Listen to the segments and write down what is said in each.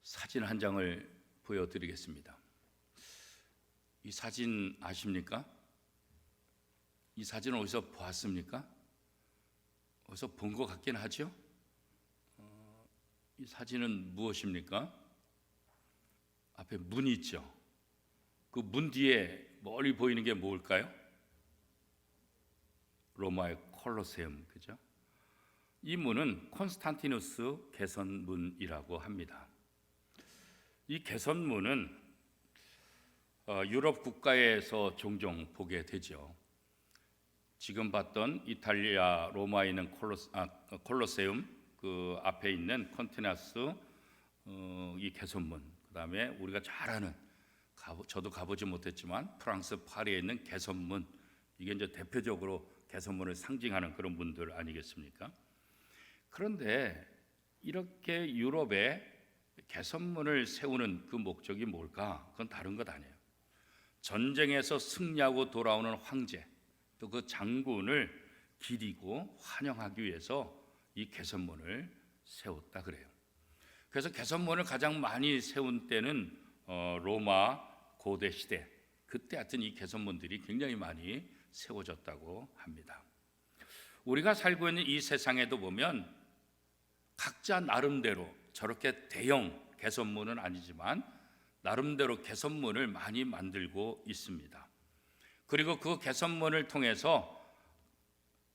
사진 한 장을 보여드리겠습니다. 이 사진 아십니까? 이 사진은 어디서 보았습니까? 어디서 본 것 같긴 하죠? 이 사진은 무엇입니까? 앞에 문이 있죠. 그 문 뒤에 멀리 보이는 게 뭘까요? 로마의 콜로세움, 그죠? 이 문은 콘스탄티누스 개선문이라고 합니다. 이 개선문은 유럽 국가에서 종종 보게 되죠. 지금 봤던 이탈리아 로마에 있는 콜로세움 그 앞에 있는 콘티나스 이 개선문, 그다음에 우리가 잘 아는 저도 가보지 못했지만 프랑스 파리에 있는 개선문, 이게 이제 대표적으로 개선문을 상징하는 그런 문들 아니겠습니까? 그런데 이렇게 유럽에 개선문을 세우는 그 목적이 뭘까? 그건 다른 것 아니에요. 전쟁에서 승리하고 돌아오는 황제, 또 그 장군을 기리고 환영하기 위해서 이 개선문을 세웠다 그래요. 그래서 개선문을 가장 많이 세운 때는 로마 고대 시대, 그때 하여튼 이 개선문들이 굉장히 많이 세워졌다고 합니다. 우리가 살고 있는 이 세상에도 보면 각자 나름대로 저렇게 대형 개선문은 아니지만 나름대로 개선문을 많이 만들고 있습니다. 그리고 그 개선문을 통해서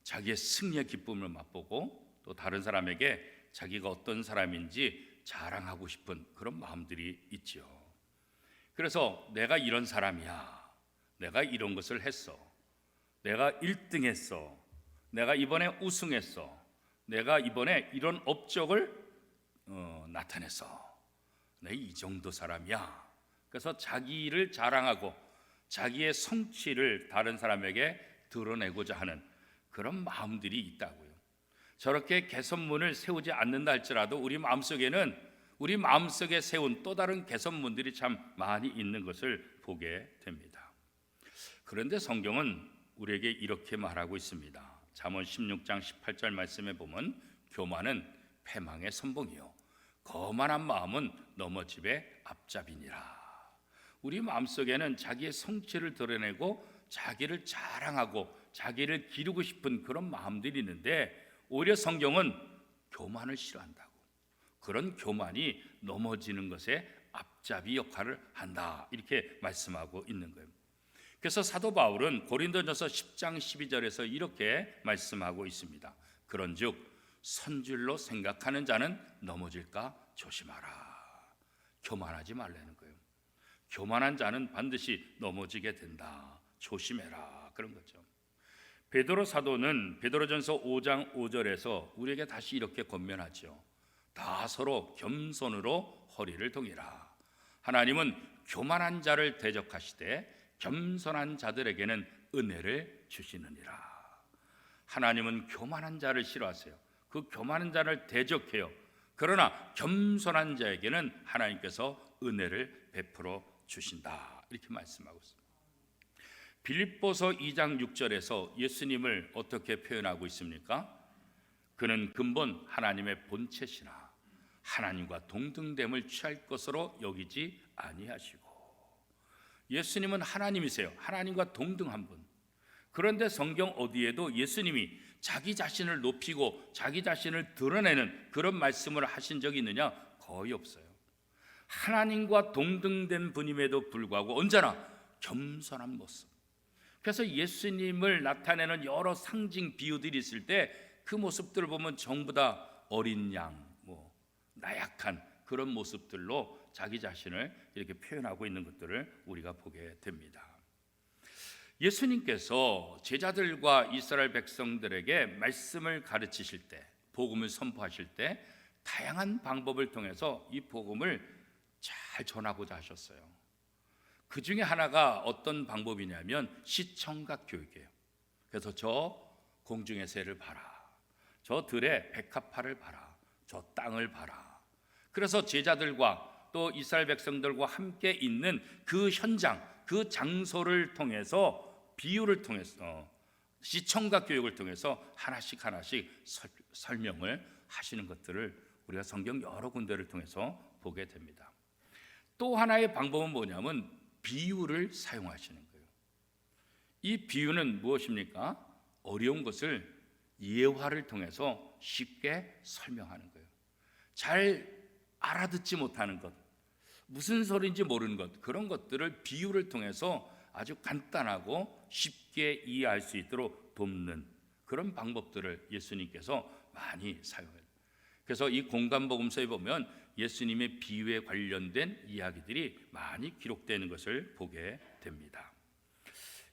자기의 승리의 기쁨을 맛보고 또 다른 사람에게 자기가 어떤 사람인지 자랑하고 싶은 그런 마음들이 있죠. 그래서 내가 이런 사람이야, 내가 이런 것을 했어, 내가 1등 했어, 내가 이번에 우승했어, 내가 이번에 이런 업적을 나타냈어, 내 이 정도 사람이야. 그래서 자기를 자랑하고 자기의 성취를 다른 사람에게 드러내고자 하는 그런 마음들이 있다고요. 저렇게 개선문을 세우지 않는다 할지라도 우리 마음속에 세운 또 다른 개선문들이 참 많이 있는 것을 보게 됩니다. 그런데 성경은 우리에게 이렇게 말하고 있습니다. 잠언 16장 18절 말씀에 보면 교만은 패망의 선봉이요 거만한 마음은 넘어짐의 앞잡이니라. 우리 마음속에는 자기의 성취를 드러내고 자기를 자랑하고 자기를 기르고 싶은 그런 마음들이 있는데 오히려 성경은 교만을 싫어한다고, 그런 교만이 넘어지는 것에 앞잡이 역할을 한다, 이렇게 말씀하고 있는 거예요. 그래서 사도 바울은 고린도전서 10장 12절에서 이렇게 말씀하고 있습니다. 그런즉 선줄로 생각하는 자는 넘어질까 조심하라. 교만하지 말라는 거예요. 교만한 자는 반드시 넘어지게 된다. 조심해라, 그런 거죠. 베드로 사도는 베드로전서 5장 5절에서 우리에게 다시 이렇게 권면하죠. 다 서로 겸손으로 허리를 동이라. 하나님은 교만한 자를 대적하시되 겸손한 자들에게는 은혜를 주시느니라. 하나님은 교만한 자를 싫어하세요. 그 교만한 자를 대적해요. 그러나 겸손한 자에게는 하나님께서 은혜를 베풀어 주신다, 이렇게 말씀하고 있습니다. 빌립보서 2장 6절에서 예수님을 어떻게 표현하고 있습니까? 그는 근본 하나님의 본체시나 하나님과 동등됨을 취할 것으로 여기지 아니하시고. 예수님은 하나님이세요. 하나님과 동등한 분. 그런데 성경 어디에도 예수님이 자기 자신을 높이고 자기 자신을 드러내는 그런 말씀을 하신 적이 있느냐? 거의 없어요. 하나님과 동등된 분임에도 불구하고 언제나 겸손한 모습. 그래서 예수님을 나타내는 여러 상징 비유들이 있을 때 그 모습들을 보면 전부 다 어린 양, 나약한 그런 모습들로 자기 자신을 이렇게 표현하고 있는 것들을 우리가 보게 됩니다. 예수님께서 제자들과 이스라엘 백성들에게 말씀을 가르치실 때, 복음을 선포하실 때 다양한 방법을 통해서 이 복음을 잘 전하고자 하셨어요. 그 중에 하나가 어떤 방법이냐면 시청각 교육이에요. 그래서 저 공중의 새를 봐라, 저 들의 백합화를 봐라, 저 땅을 봐라. 그래서 제자들과 또 이스라엘 백성들과 함께 있는 그 현장, 그 장소를 통해서 비유를 통해서 시청각 교육을 통해서 하나씩 설명을 하시는 것들을 우리가 성경 여러 군데를 통해서 보게 됩니다. 또 하나의 방법은 뭐냐면 비유를 사용하시는 거예요. 이 비유는 무엇입니까? 어려운 것을 예화를 통해서 쉽게 설명하는 거예요. 잘 알아듣지 못하는 것, 무슨 소리인지 모르는 것, 그런 것들을 비유를 통해서 아주 간단하고 쉽게 이해할 수 있도록 돕는 그런 방법들을 예수님께서 많이 사용해요. 그래서 이 공간복음서에 보면 예수님의 비유에 관련된 이야기들이 많이 기록되는 것을 보게 됩니다.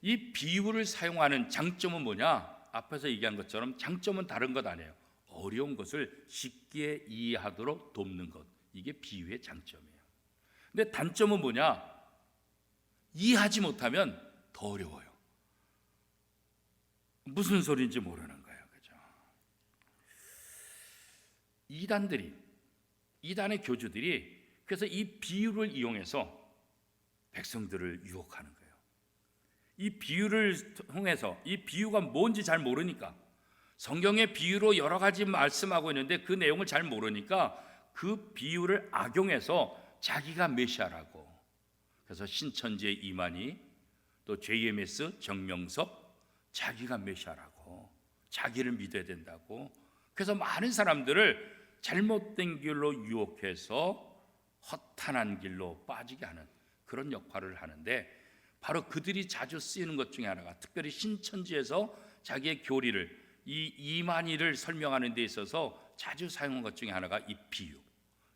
이 비유를 사용하는 장점은 뭐냐? 앞에서 얘기한 것처럼 장점은 다른 것 아니에요. 어려운 것을 쉽게 이해하도록 돕는 것, 이게 비유의 장점이에요. 근데 단점은 뭐냐? 이해하지 못하면 더 어려워요. 무슨 소리인지 모르는 거예요. 그죠? 이단의 교주들이 그래서 이 비유를 이용해서 백성들을 유혹하는 거예요. 이 비유를 통해서, 이 비유가 뭔지 잘 모르니까, 성경의 비유로 여러 가지 말씀하고 있는데 그 내용을 잘 모르니까 그 비유를 악용해서 자기가 메시아라고, 그래서 신천지의 이만희, 또 JMS 정명섭, 자기가 메시아라고, 자기를 믿어야 된다고, 그래서 많은 사람들을 잘못된 길로 유혹해서 허탄한 길로 빠지게 하는 그런 역할을 하는데, 바로 그들이 자주 쓰이는 것 중에 하나가, 특별히 신천지에서 자기의 교리를, 이 이만희를 설명하는 데 있어서 자주 사용한 것 중에 하나가 이 비유,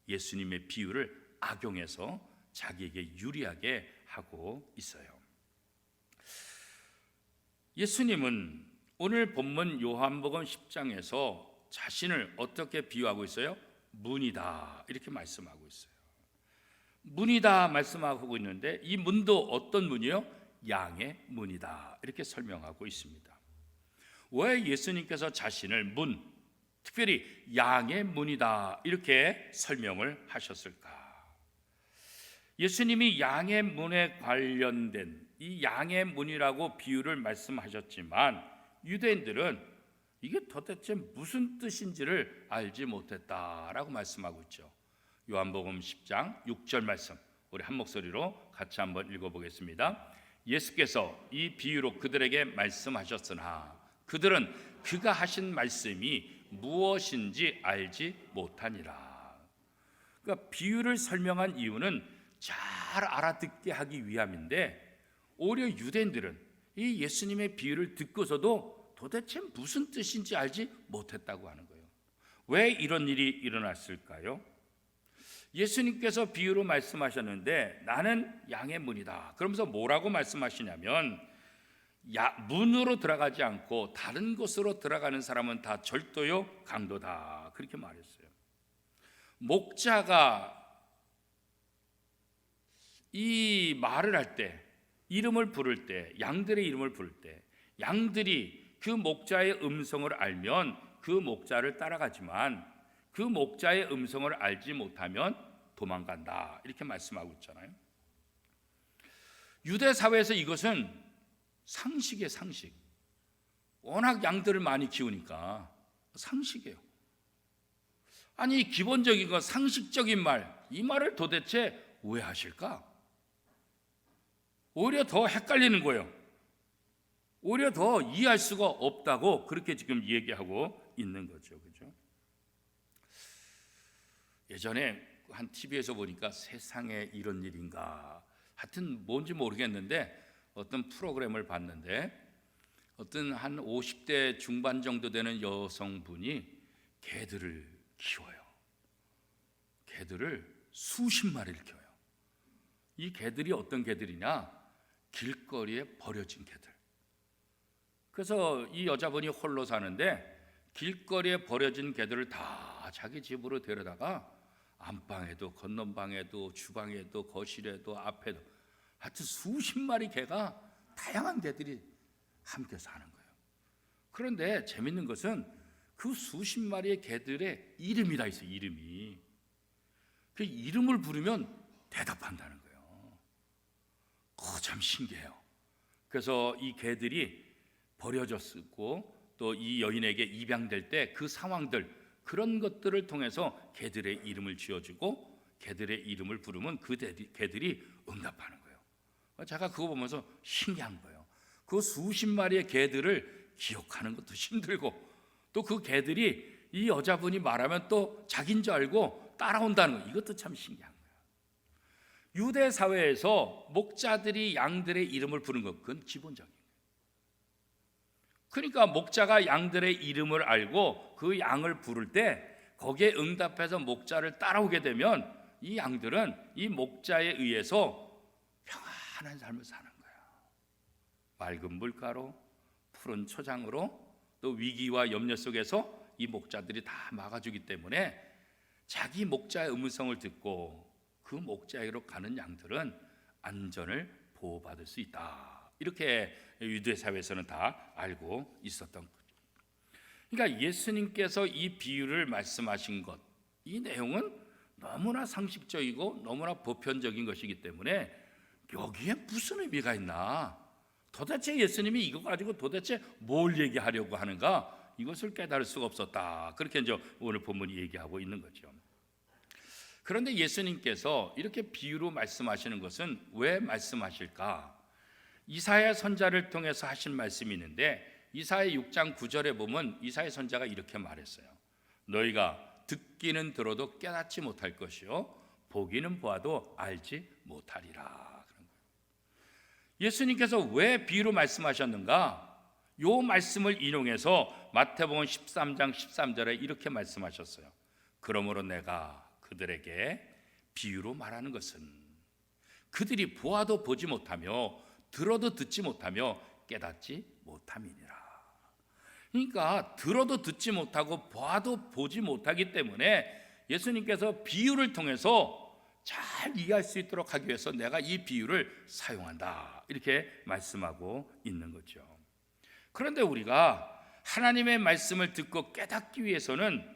예수님의 비유를 악용해서 자기에게 유리하게 하고 있어요. 예수님은 오늘 본문 요한복음 10장에서 자신을 어떻게 비유하고 있어요? 문이다, 이렇게 말씀하고 있어요. 문이다 말씀하고 있는데, 이 문도 어떤 문이요? 양의 문이다, 이렇게 설명하고 있습니다. 왜 예수님께서 자신을 문, 특별히 양의 문이다, 이렇게 설명을 하셨을까? 예수님이 양의 문에 관련된 이 양의 문이라고 비유를 말씀하셨지만, 유대인들은 이게 도대체 무슨 뜻인지를 알지 못했다라고 말씀하고 있죠. 요한복음 10장 6절 말씀, 우리 한 목소리로 같이 한번 읽어보겠습니다. 예수께서 이 비유로 그들에게 말씀하셨으나 그들은 그가 하신 말씀이 무엇인지 알지 못하니라. 그러니까 비유를 설명한 이유는 잘 알아듣게 하기 위함인데, 오히려 유대인들은 이 예수님의 비유를 듣고서도 도대체 무슨 뜻인지 알지 못했다고 하는 거예요. 왜 이런 일이 일어났을까요? 예수님께서 비유로 말씀하셨는데 나는 양의 문이다, 그러면서 뭐라고 말씀하시냐면, 문으로 들어가지 않고 다른 곳으로 들어가는 사람은 다 절도요 강도다, 그렇게 말했어요. 목자가 이 말을 할 때, 이름을 부를 때, 양들의 이름을 부를 때, 양들이 그 목자의 음성을 알면 그 목자를 따라가지만 그 목자의 음성을 알지 못하면 도망간다, 이렇게 말씀하고 있잖아요. 유대 사회에서 이것은 상식이에요, 상식. 워낙 양들을 많이 키우니까 상식이에요. 아니, 기본적인 거, 상식적인 말, 이 말을 도대체 왜 하실까? 오히려 더 헷갈리는 거예요. 오히려 더 이해할 수가 없다고 그렇게 지금 얘기하고 있는 거죠. 그죠? 예전에 한 TV에서 보니까 세상에 이런 일인가, 하여튼 뭔지 모르겠는데 어떤 프로그램을 봤는데, 어떤 한 50대 중반 정도 되는 여성분이 개들을 키워요. 개들을 수십 마리를 키워요. 이 개들이 어떤 개들이냐? 길거리에 버려진 개들. 그래서 이 여자분이 홀로 사는데 길거리에 버려진 개들을 다 자기 집으로 데려다가 안방에도 건넌방에도 주방에도 거실에도 앞에도, 하여튼 수십 마리 개가, 다양한 개들이 함께 사는 거예요. 그런데 재밌는 것은 그 수십 마리의 개들의 이름이 다 있어요. 이름이. 그 이름을 부르면 대답한다는 거예요. 참 신기해요. 그래서 이 개들이 버려졌고 또 이 여인에게 입양될 때 그 상황들, 그런 것들을 통해서 개들의 이름을 지어주고 개들의 이름을 부르면 그 개들이 응답하는 거예요. 제가 그거 보면서 신기한 거예요. 그 수십 마리의 개들을 기억하는 것도 힘들고 또 그 개들이 이 여자분이 말하면 또 자기인 줄 알고 따라온다는 거, 이것도 참 신기한 거예요. 유대 사회에서 목자들이 양들의 이름을 부르는 것, 그건 기본적인 거예요. 그러니까 목자가 양들의 이름을 알고 그 양을 부를 때 거기에 응답해서 목자를 따라오게 되면 이 양들은 이 목자에 의해서 평안한 삶을 사는 거예요. 맑은 물가로 푸른 초장으로 또 위기와 염려 속에서 이 목자들이 다 막아주기 때문에 자기 목자의 음성을 듣고 그 목자에게로 가는 양들은 안전을 보호받을 수 있다. 이렇게 유대 사회에서는 다 알고 있었던 거죠. 그러니까 예수님께서 이 비유를 말씀하신 것, 이 내용은 너무나 상식적이고 너무나 보편적인 것이기 때문에 여기에 무슨 의미가 있나? 도대체 예수님이 이거 가지고 도대체 뭘 얘기하려고 하는가? 이것을 깨달을 수가 없었다. 그렇게 이제 오늘 본문이 얘기하고 있는 거죠. 그런데 예수님께서 이렇게 비유로 말씀하시는 것은 왜 말씀하실까? 이사야 선자를 통해서 하신 말씀이 있는데 이사야 6장 9절에 보면 이사야 선자가 이렇게 말했어요. 너희가 듣기는 들어도 깨닫지 못할 것이요 보기는 보아도 알지 못하리라. 예수님께서 왜 비유로 말씀하셨는가? 요 말씀을 인용해서 마태복음 13장 13절에 이렇게 말씀하셨어요. 그러므로 내가 그들에게 비유로 말하는 것은 그들이 보아도 보지 못하며 들어도 듣지 못하며 깨닫지 못함이니라. 그러니까 들어도 듣지 못하고 보아도 보지 못하기 때문에 예수님께서 비유를 통해서 잘 이해할 수 있도록 하기 위해서 내가 이 비유를 사용한다. 이렇게 말씀하고 있는 거죠. 그런데 우리가 하나님의 말씀을 듣고 깨닫기 위해서는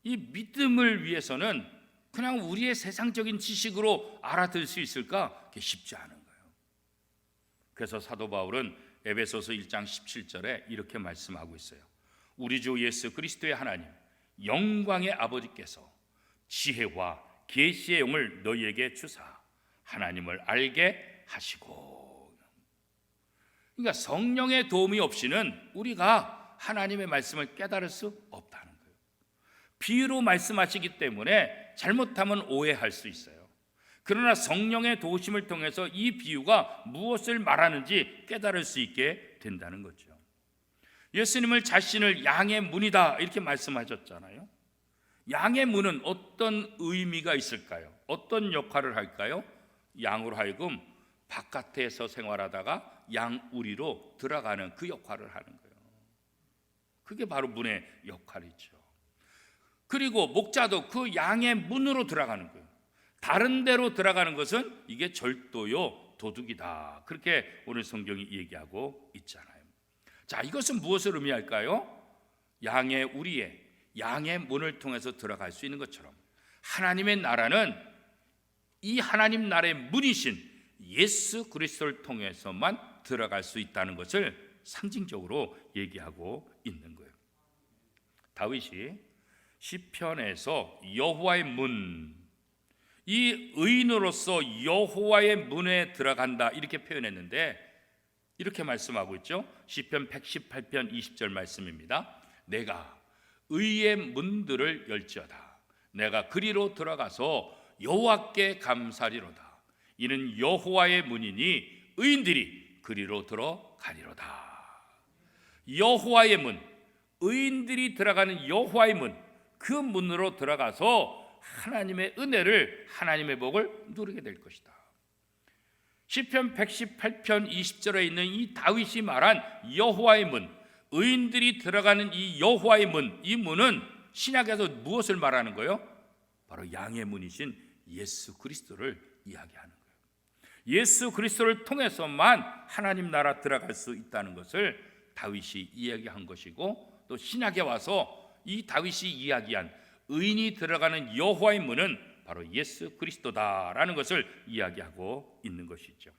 이 믿음을 위해서는 그냥 우리의 세상적인 지식으로 알아들 수 있을까? 그게 쉽지 않은 거예요. 그래서 사도 바울은 에베소서 1장 17절에 이렇게 말씀하고 있어요. 우리 주 예수 그리스도의 하나님 영광의 아버지께서 지혜와 계시의 영을 너희에게 주사 하나님을 알게 하시고. 그러니까 성령의 도움이 없이는 우리가 하나님의 말씀을 깨달을 수 없다는 거예요. 비유로 말씀하시기 때문에 잘못하면 오해할 수 있어요. 그러나 성령의 도우심을 통해서 이 비유가 무엇을 말하는지 깨달을 수 있게 된다는 거죠. 예수님을 자신을 양의 문이다 이렇게 말씀하셨잖아요. 양의 문은 어떤 의미가 있을까요? 어떤 역할을 할까요? 양으로 하여금 바깥에서 생활하다가 양우리로 들어가는 그 역할을 하는 거예요. 그게 바로 문의 역할이죠. 그리고 목자도 그 양의 문으로 들어가는 거예요. 다른 데로 들어가는 것은 이게 절도요 도둑이다. 그렇게 오늘 성경이 얘기하고 있잖아요. 자, 이것은 무엇을 의미할까요? 양의 우리의 양의 문을 통해서 들어갈 수 있는 것처럼 하나님의 나라는 이 하나님 나라의 문이신 예수 그리스도를 통해서만 들어갈 수 있다는 것을 상징적으로 얘기하고 있는 거예요. 다윗이 시편에서 여호와의 문, 이 의인으로서 여호와의 문에 들어간다 이렇게 표현했는데 이렇게 말씀하고 있죠. 시편 118편 20절 말씀입니다. 내가 의의 문들을 열지어다. 내가 그리로 들어가서 여호와께 감사리로다. 이는 여호와의 문이니 의인들이 그리로 들어가리로다. 여호와의 문, 의인들이 들어가는 여호와의 문, 그 문으로 들어가서 하나님의 은혜를, 하나님의 복을 누리게 될 것이다. 시편 118편 20절에 있는 이 다윗이 말한 여호와의 문, 의인들이 들어가는 이 여호와의 문, 이 문은 신약에서 무엇을 말하는 거예요? 바로 양의 문이신 예수 그리스도를 이야기하는 거예요. 예수 그리스도를 통해서만 하나님 나라 들어갈 수 있다는 것을 다윗이 이야기한 것이고, 또 신약에 와서 이 다윗이 이야기한 의인이 들어가는 여호와의 문은 바로 예수 그리스도다라는 것을 이야기하고 있는 것이죠.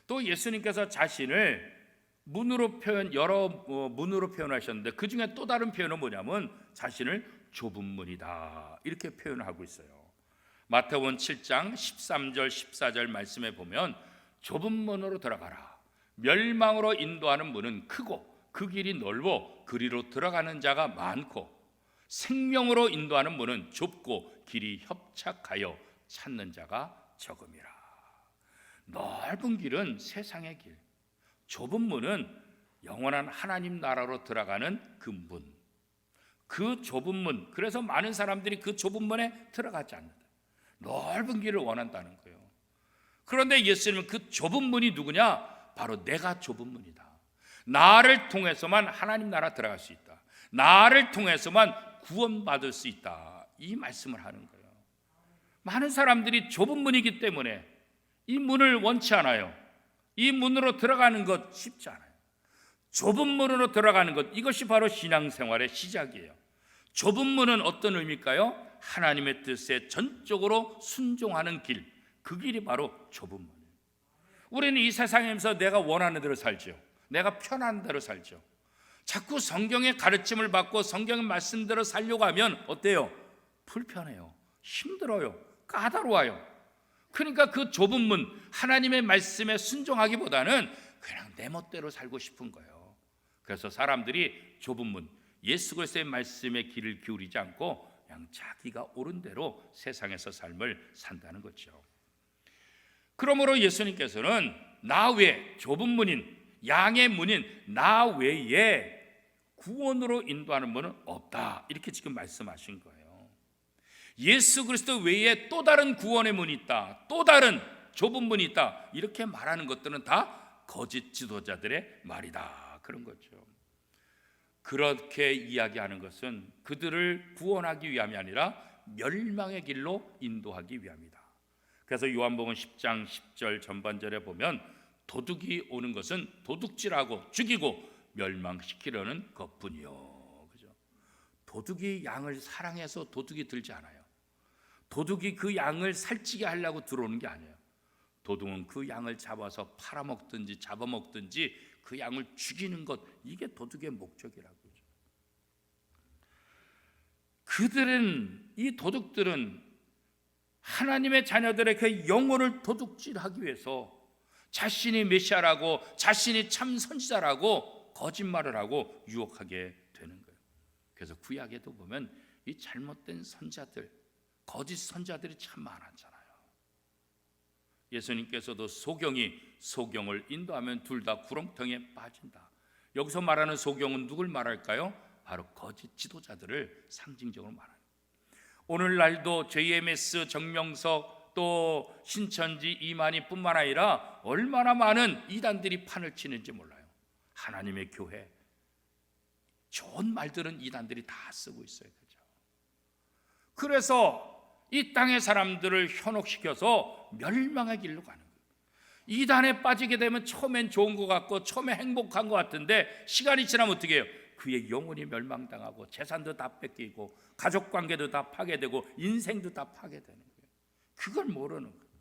또 예수님께서 자신을 문으로 표현하셨는데 그 중에 또 다른 표현은 뭐냐면 자신을 좁은 문이다 이렇게 표현하고 있어요. 마태복음 7장 13절 14절 말씀에 보면 좁은 문으로 들어가라. 멸망으로 인도하는 문은 크고 그 길이 넓어 그리로 들어가는 자가 많고 생명으로 인도하는 문은 좁고 길이 협착하여 찾는 자가 적음이라. 넓은 길은 세상의 길, 좁은 문은 영원한 하나님 나라로 들어가는 그 문, 그 좁은 문. 그래서 많은 사람들이 그 좁은 문에 들어가지 않는다. 넓은 길을 원한다는 거예요. 그런데 예수님은 그 좁은 문이 누구냐? 바로 내가 좁은 문이다. 나를 통해서만 하나님 나라 들어갈 수 있다. 나를 통해서만 구원받을 수 있다. 이 말씀을 하는 거예요. 많은 사람들이 좁은 문이기 때문에 이 문을 원치 않아요. 이 문으로 들어가는 것 쉽지 않아요. 좁은 문으로 들어가는 것, 이것이 바로 신앙생활의 시작이에요. 좁은 문은 어떤 의미일까요? 하나님의 뜻에 전적으로 순종하는 길, 그 길이 바로 좁은 문이에요. 우리는 이 세상에서 내가 원하는 대로 살죠. 내가 편한 대로 살죠. 자꾸 성경의 가르침을 받고 성경의 말씀대로 살려고 하면 어때요? 불편해요. 힘들어요. 까다로워요. 그러니까 그 좁은 문, 하나님의 말씀에 순종하기보다는 그냥 내 멋대로 살고 싶은 거예요. 그래서 사람들이 좁은 문, 예수 그리스도의 말씀에 귀를 기울이지 않고 그냥 자기가 옳은 대로 세상에서 삶을 산다는 거죠. 그러므로 예수님께서는 나 외에, 좁은 문인, 양의 문인 나 외에 구원으로 인도하는 문은 없다, 이렇게 지금 말씀하신 거예요. 예수 그리스도 외에 또 다른 구원의 문이 있다, 또 다른 좁은 문이 있다, 이렇게 말하는 것들은 다 거짓 지도자들의 말이다, 그런 거죠. 그렇게 이야기하는 것은 그들을 구원하기 위함이 아니라 멸망의 길로 인도하기 위함이다. 그래서 요한복음 10장 10절 전반절에 보면 도둑이 오는 것은 도둑질하고 죽이고 멸망시키려는 것뿐이요. 그죠? 도둑이 양을 사랑해서 도둑이 들지 않아요. 도둑이 그 양을 살찌게 하려고 들어오는 게 아니에요. 도둑은 그 양을 잡아서 팔아먹든지 잡아먹든지 그 양을 죽이는 것, 이게 도둑의 목적이라고. 그들은, 이 도둑들은 하나님의 자녀들의 그 영혼을 도둑질하기 위해서 자신이 메시아라고, 자신이 참 선지자라고 거짓말을 하고 유혹하게 되는 거예요. 그래서 구약에도 보면 이 잘못된 선자들, 거짓 선자들이 참 많았잖아요. 예수님께서도 소경을 인도하면 둘 다 구렁텅이에 빠진다. 여기서 말하는 소경은 누굴 말할까요? 바로 거짓 지도자들을 상징적으로 말합니다. 오늘날도 JMS, 정명석, 또 신천지, 이만희뿐만 아니라 얼마나 많은 이단들이 판을 치는지 몰라요. 하나님의 교회, 좋은 말들은 이단들이 다 쓰고 있어요. 그죠? 그래서 이 땅의 사람들을 현혹시켜서 멸망의 길로 가는 거예요. 이단에 빠지게 되면 처음엔 좋은 것 같고 처음에 행복한 것 같은데 시간이 지나면 어떻게 해요? 그의 영혼이 멸망당하고 재산도 다 뺏기고 가족관계도 다 파괴되고 인생도 다 파괴되는 거예요. 그걸 모르는 거예요.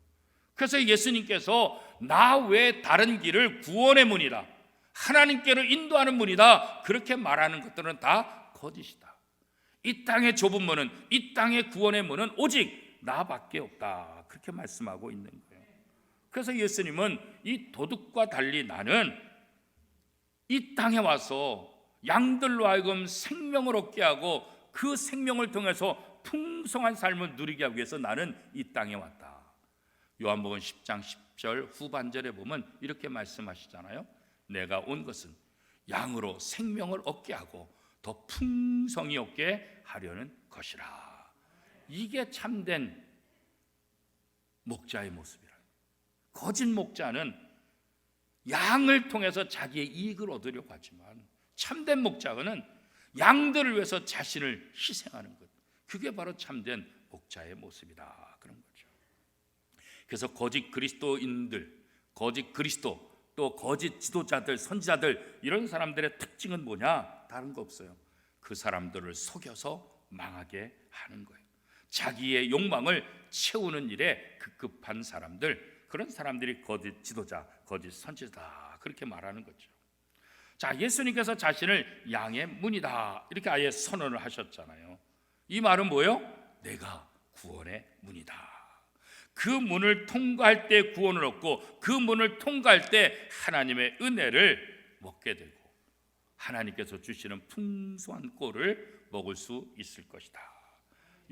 그래서 예수님께서 나 외에 다른 길을 구원의 문이다, 하나님께로 인도하는 문이다, 그렇게 말하는 것들은 다 거짓이다. 이 땅의 좁은 문은, 이 땅의 구원의 문은 오직 나밖에 없다, 그렇게 말씀하고 있는 거예요. 그래서 예수님은 이 도둑과 달리 나는 이 땅에 와서 양들로 하여금 생명을 얻게 하고 그 생명을 통해서 풍성한 삶을 누리게 하기 위해서 나는 이 땅에 왔다. 요한복음 10장 10절 후반절에 보면 이렇게 말씀하시잖아요. 내가 온 것은 양으로 생명을 얻게 하고 더 풍성히 얻게 하려는 것이라. 이게 참된 목자의 모습이라. 거짓 목자는 양을 통해서 자기의 이익을 얻으려고 하지만 참된 목자는 양들을 위해서 자신을 희생하는 것, 그게 바로 참된 목자의 모습이다, 그런 거죠. 그래서 거짓 그리스도인들, 거짓 그리스도, 또 거짓 지도자들, 선지자들, 이런 사람들의 특징은 뭐냐? 다른 거 없어요. 그 사람들을 속여서 망하게 하는 거예요. 자기의 욕망을 채우는 일에 급급한 사람들, 그런 사람들이 거짓 지도자, 거짓 선지자다, 그렇게 말하는 거죠. 자, 예수님께서 자신을 양의 문이다, 이렇게 아예 선언을 하셨잖아요. 이 말은 뭐예요? 내가 구원의 문이다. 그 문을 통과할 때 구원을 얻고 그 문을 통과할 때 하나님의 은혜를 먹게 되고 하나님께서 주시는 풍성한 꼴을 먹을 수 있을 것이다.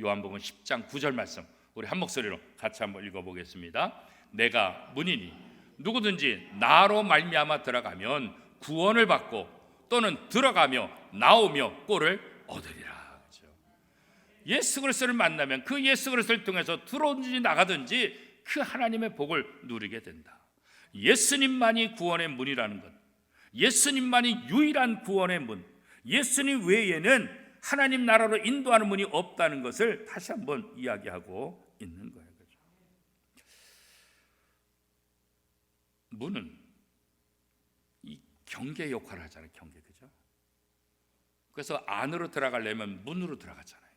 요한복음 10장 9절 말씀 우리 한 목소리로 같이 한번 읽어보겠습니다. 내가 문이니 누구든지 나로 말미암아 들어가면 구원을 받고 또는 들어가며 나오며 꼴을 얻으리라. 그렇죠? 예수 그리스도를 만나면 그 예수 그리스도를 통해서 들어오든지 나가든지 그 하나님의 복을 누리게 된다. 예수님만이 구원의 문이라는 것, 예수님만이 유일한 구원의 문, 예수님 외에는 하나님 나라로 인도하는 문이 없다는 것을 다시 한번 이야기하고 있는 거예요. 그렇죠? 문은 이 경계 역할을 하잖아요. 경계, 그죠? 그래서 안으로 들어가려면 문으로 들어가잖아요.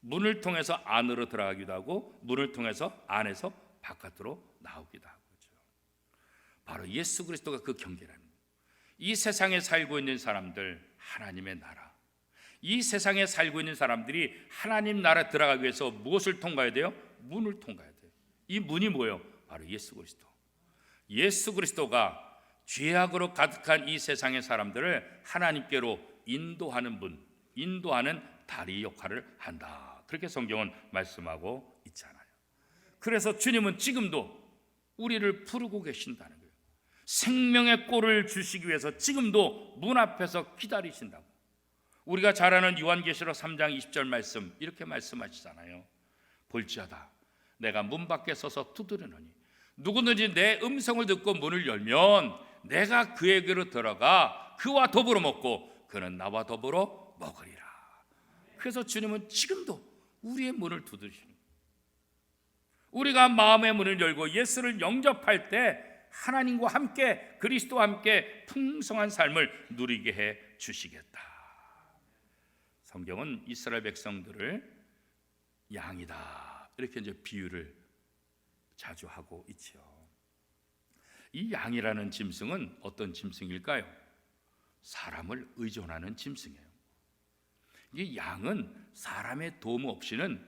문을 통해서 안으로 들어가기도 하고 문을 통해서 안에서 바깥으로 나오기도 하고, 그렇죠? 바로 예수 그리스도가 그 경계라는 거예요. 이 세상에 살고 있는 사람들, 하나님의 나라, 이 세상에 살고 있는 사람들이 하나님 나라 들어가기 위해서 무엇을 통과해야 돼요? 문을 통과해야 돼요. 이 문이 뭐예요? 바로 예수 그리스도. 예수 그리스도가 죄악으로 가득한 이 세상의 사람들을 하나님께로 인도하는 문, 인도하는 다리 역할을 한다. 그렇게 성경은 말씀하고 있잖아요. 그래서 주님은 지금도 우리를 부르고 계신다는 거예요. 생명의 꼴을 주시기 위해서 지금도 문 앞에서 기다리신다고. 우리가 잘 아는 요한계시록 3장 20절 말씀 이렇게 말씀하시잖아요. 볼지어다 내가 문 밖에 서서 두드리노니 누구든지 내 음성을 듣고 문을 열면 내가 그에게로 들어가 그와 더불어 먹고 그는 나와 더불어 먹으리라. 그래서 주님은 지금도 우리의 문을 두드리시는 거예요. 우리가 마음의 문을 열고 예수를 영접할 때 하나님과 함께 그리스도와 함께 풍성한 삶을 누리게 해 주시겠다. 성경은 이스라엘 백성들을 양이다 이렇게 이제 비유를 자주 하고 있죠. 이 양이라는 짐승은 어떤 짐승일까요? 사람을 의존하는 짐승이에요. 이 양은 사람의 도움 없이는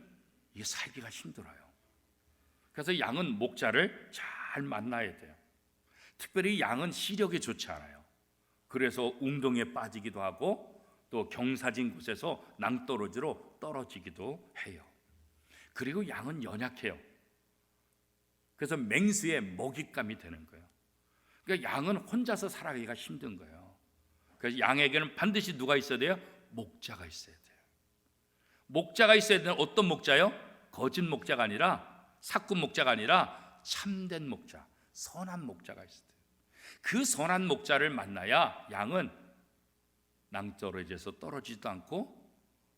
이게 살기가 힘들어요. 그래서 양은 목자를 잘 만나야 돼요. 특별히 양은 시력이 좋지 않아요. 그래서 웅덩이에 빠지기도 하고 또 경사진 곳에서 낭떠러지로 떨어지기도 해요. 그리고 양은 연약해요. 그래서 맹수의 먹잇감이 되는 거예요. 그러니까 양은 혼자서 살아가기가 힘든 거예요. 그래서 양에게는 반드시 누가 있어야 돼요? 목자가 있어야 돼요. 목자가 있어야 되는 어떤 목자요? 거짓 목자가 아니라 사꾼 목자가 아니라 참된 목자, 선한 목자가 있어야 돼요. 그 선한 목자를 만나야 양은 낭떠러지에서 떨어지지도 않고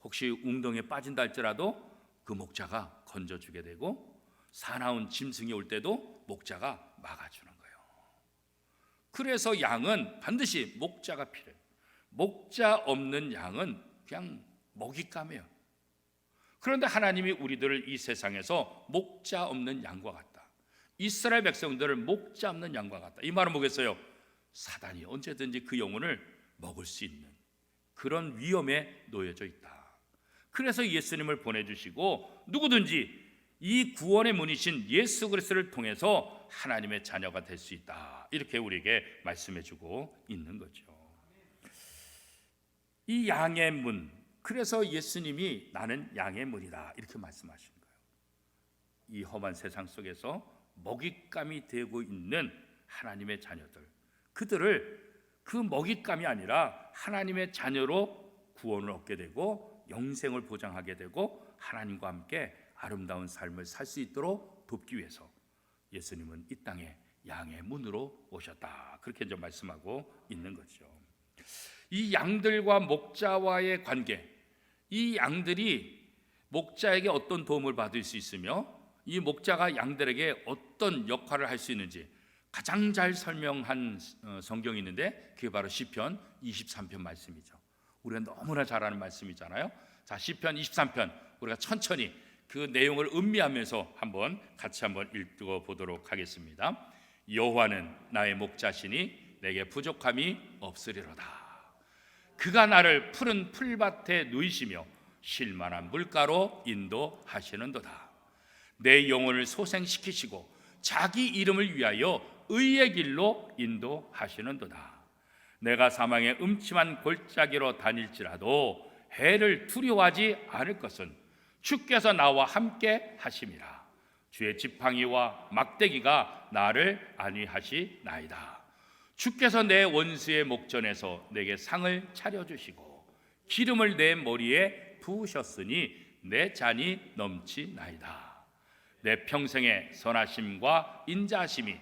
혹시 웅덩이에 빠진다 할지라도 그 목자가 건져주게 되고 사나운 짐승이 올 때도 목자가 막아주는 거예요. 그래서 양은 반드시 목자가 필요해요. 목자 없는 양은 그냥 먹잇감이에요. 그런데 하나님이 우리들을 이 세상에서 목자 없는 양과 같다, 이스라엘 백성들을 목자 없는 양과 같다. 이 말은 뭐겠어요? 사단이 언제든지 그 영혼을 먹을 수 있는 그런 위험에 놓여져 있다. 그래서 예수님을 보내주시고 누구든지 이 구원의 문이신 예수 그리스도를 통해서 하나님의 자녀가 될 수 있다. 이렇게 우리에게 말씀해주고 있는 거죠. 이 양의 문, 그래서 예수님이 나는 양의 문이다 이렇게 말씀하신 거예요. 이 험한 세상 속에서 먹잇감이 되고 있는 하나님의 자녀들, 그들을 그 먹잇감이 아니라 하나님의 자녀로 구원을 얻게 되고 영생을 보장하게 되고 하나님과 함께 아름다운 삶을 살 수 있도록 돕기 위해서 예수님은 이 땅에 양의 문으로 오셨다. 그렇게 이제 말씀하고 있는 거죠. 이 양들과 목자와의 관계, 이 양들이 목자에게 어떤 도움을 받을 수 있으며 이 목자가 양들에게 어떤 역할을 할 수 있는지 가장 잘 설명한 성경이 있는데 그게 바로 시편 23편 말씀이죠. 우리가 너무나 잘 아는 말씀이잖아요. 자, 시편 23편 우리가 천천히 그 내용을 음미하면서 같이 한번 읽어보도록 하겠습니다. 여호와는 나의 목자시니 내게 부족함이 없으리로다. 그가 나를 푸른 풀밭에 누이시며 쉴만한 물가로 인도하시는도다. 내 영혼을 소생시키시고 자기 이름을 위하여 의의 길로 인도하시는도다. 내가 사망의 음침한 골짜기로 다닐지라도 해를 두려워하지 않을 것은 주께서 나와 함께 하심이라. 주의 지팡이와 막대기가 나를 안위하시나이다. 주께서 내 원수의 목전에서 내게 상을 차려주시고 기름을 내 머리에 부으셨으니 내 잔이 넘치나이다. 내 평생의 선하심과 인자하심이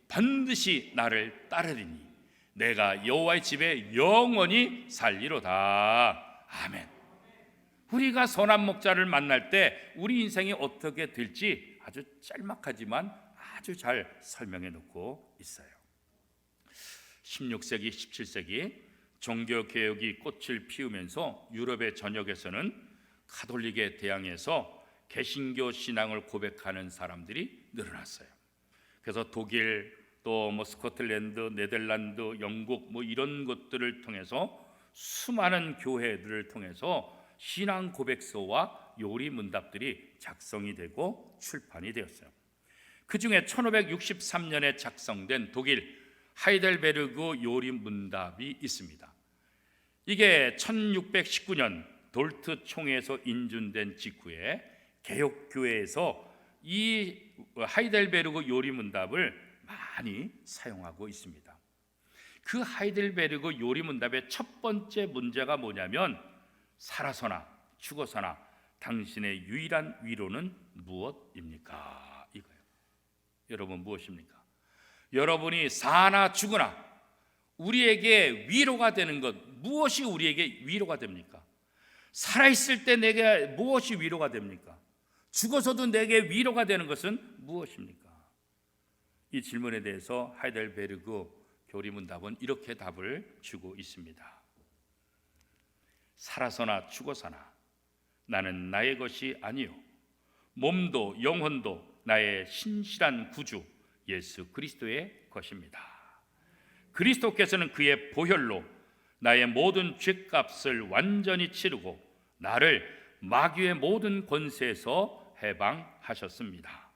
반드시 나를 따르리니 내가 여호와의 집에 영원히 살리로다. 아멘. 우리가 선한 목자를 만날 때 우리 인생이 어떻게 될지 아주 짤막하지만 아주 잘 설명해 놓고 있어요. 16세기, 17세기 종교개혁이 꽃을 피우면서 유럽의 전역에서는 가톨릭에 대항해서 개신교 신앙을 고백하는 사람들이 늘어났어요. 그래서 독일, 또 스코틀랜드, 네덜란드, 영국 이런 것들을 통해서 수많은 교회들을 통해서 신앙 고백서와 요리 문답들이 작성이 되고 출판이 되었어요. 그 중에 1563년에 작성된 독일 하이델베르그 요리 문답이 있습니다. 이게 1619년 돌트 총회에서 인준된 직후에 개혁교회에서 이 하이델베르그 요리 문답을 많이 사용하고 있습니다. 그 하이델베르그 요리 문답의 첫 번째 문제가 뭐냐면 살아서나 죽어서나 당신의 유일한 위로는 무엇입니까? 이거예요. 여러분 무엇입니까? 여러분이 사나 죽으나 우리에게 위로가 되는 것 무엇이 우리에게 위로가 됩니까? 살아있을 때 내게 무엇이 위로가 됩니까? 죽어서도 내게 위로가 되는 것은 무엇입니까? 이 질문에 대해서 하이델베르그 교리문답은 이렇게 답을 주고 있습니다. 살아서나 죽어서나 나는 나의 것이 아니요 몸도 영혼도 나의 신실한 구주 예수 그리스도의 것입니다. 그리스도께서는 그의 보혈로 나의 모든 죄값을 완전히 치르고 나를 마귀의 모든 권세에서 해방하셨습니다.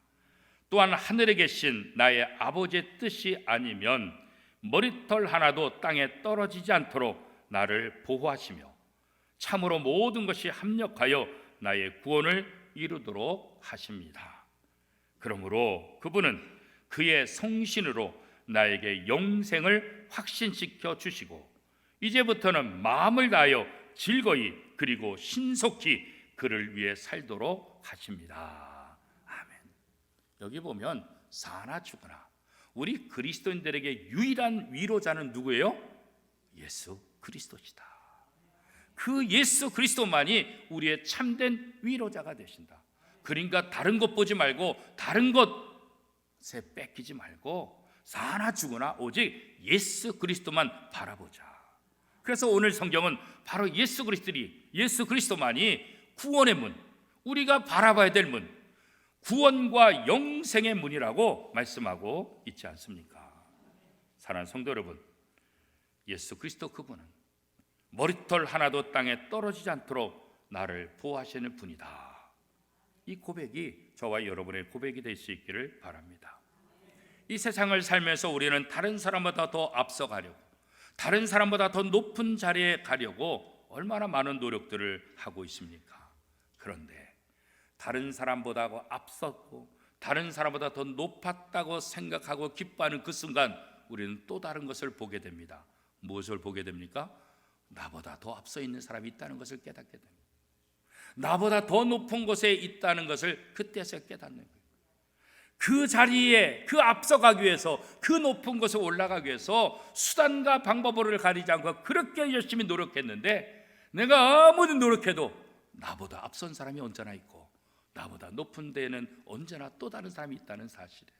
또한 하늘에 계신 나의 아버지의 뜻이 아니면 머리털 하나도 땅에 떨어지지 않도록 나를 보호하시며 참으로 모든 것이 합력하여 나의 구원을 이루도록 하십니다. 그러므로 그분은 그의 성신으로 나에게 영생을 확신시켜 주시고 이제부터는 마음을 다하여 즐거이 그리고 신속히 그를 위해 살도록 하십니다. 아멘. 여기 보면 사나 죽으나 우리 그리스도인들에게 유일한 위로자는 누구예요? 예수 그리스도시다. 그 예수 그리스도만이 우리의 참된 위로자가 되신다. 그러니까 다른 것 보지 말고 다른 것에 뺏기지 말고 사나 죽으나 오직 예수 그리스도만 바라보자. 그래서 오늘 성경은 바로 예수 그리스도만이 구원의 문, 우리가 바라봐야 될 문, 구원과 영생의 문이라고 말씀하고 있지 않습니까? 사랑하는 성도 여러분, 예수 그리스도 그분은 머리털 하나도 땅에 떨어지지 않도록 나를 보호하시는 분이다. 이 고백이 저와 여러분의 고백이 될 수 있기를 바랍니다. 이 세상을 살면서 우리는 다른 사람보다 더 앞서가려고, 다른 사람보다 더 높은 자리에 가려고 얼마나 많은 노력들을 하고 있습니까? 그런데 다른 사람보다 앞섰고 다른 사람보다 더 높았다고 생각하고 기뻐하는 그 순간 우리는 또 다른 것을 보게 됩니다. 무엇을 보게 됩니까? 나보다 더 앞서 있는 사람이 있다는 것을 깨닫게 됩니다. 나보다 더 높은 곳에 있다는 것을 그때서 깨닫는 거예요. 그 자리에 그 앞서가기 위해서 그 높은 곳에 올라가기 위해서 수단과 방법을 가리지 않고 그렇게 열심히 노력했는데 내가 아무리 노력해도 나보다 앞선 사람이 언제나 있고 나보다 높은 데에는 언제나 또 다른 사람이 있다는 사실이에요.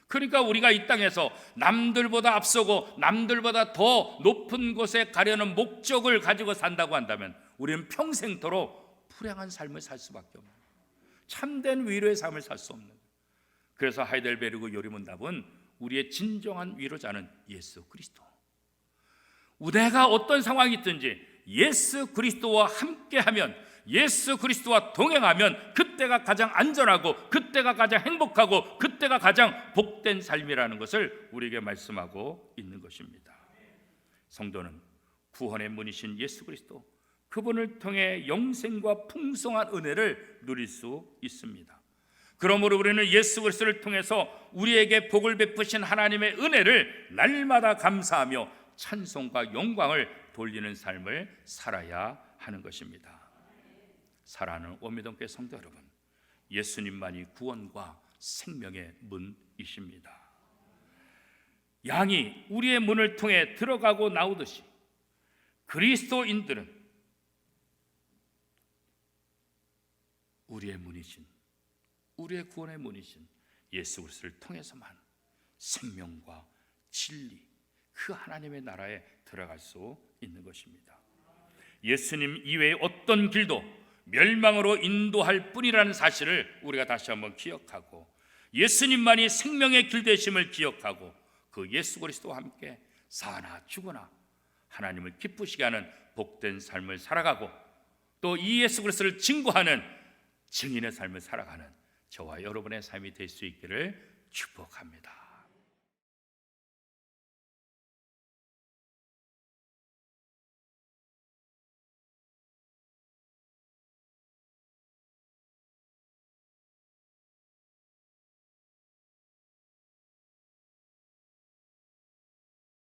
그러니까 우리가 이 땅에서 남들보다 앞서고 남들보다 더 높은 곳에 가려는 목적을 가지고 산다고 한다면 우리는 평생토록 불행한 삶을 살 수밖에 없는 거예요. 참된 위로의 삶을 살 수 없는 거예요. 그래서 하이델베르그 요리문답은 우리의 진정한 위로자는 예수 그리스도. 내가 어떤 상황이 있든지 예수 그리스도와 함께하면 예수 그리스도와 동행하면 그때가 가장 안전하고 그때가 가장 행복하고 그때가 가장 복된 삶이라는 것을 우리에게 말씀하고 있는 것입니다. 성도는 구원의 문이신 예수 그리스도, 그분을 통해 영생과 풍성한 은혜를 누릴 수 있습니다. 그러므로 우리는 예수 그리스도를 통해서 우리에게 복을 베푸신 하나님의 은혜를 날마다 감사하며 찬송과 영광을 돌리는 삶을 살아야 하는 것입니다. 사랑하는 오미동교회 성도 여러분, 예수님만이 구원과 생명의 문이십니다. 양이 우리의 문을 통해 들어가고 나오듯이 그리스도인들은 우리의 문이신, 우리의 구원의 문이신 예수 그리스도를 통해서만 생명과 진리, 그 하나님의 나라에 들어갈 수 있는 것입니다. 예수님 이외의 어떤 길도 멸망으로 인도할 뿐이라는 사실을 우리가 다시 한번 기억하고, 예수님만이 생명의 길 되심을 기억하고, 그 예수 그리스도와 함께 사나 죽으나 하나님을 기쁘시게 하는 복된 삶을 살아가고, 또 이 예수 그리스도를 증거하는 증인의 삶을 살아가는 저와 여러분의 삶이 될 수 있기를 축복합니다.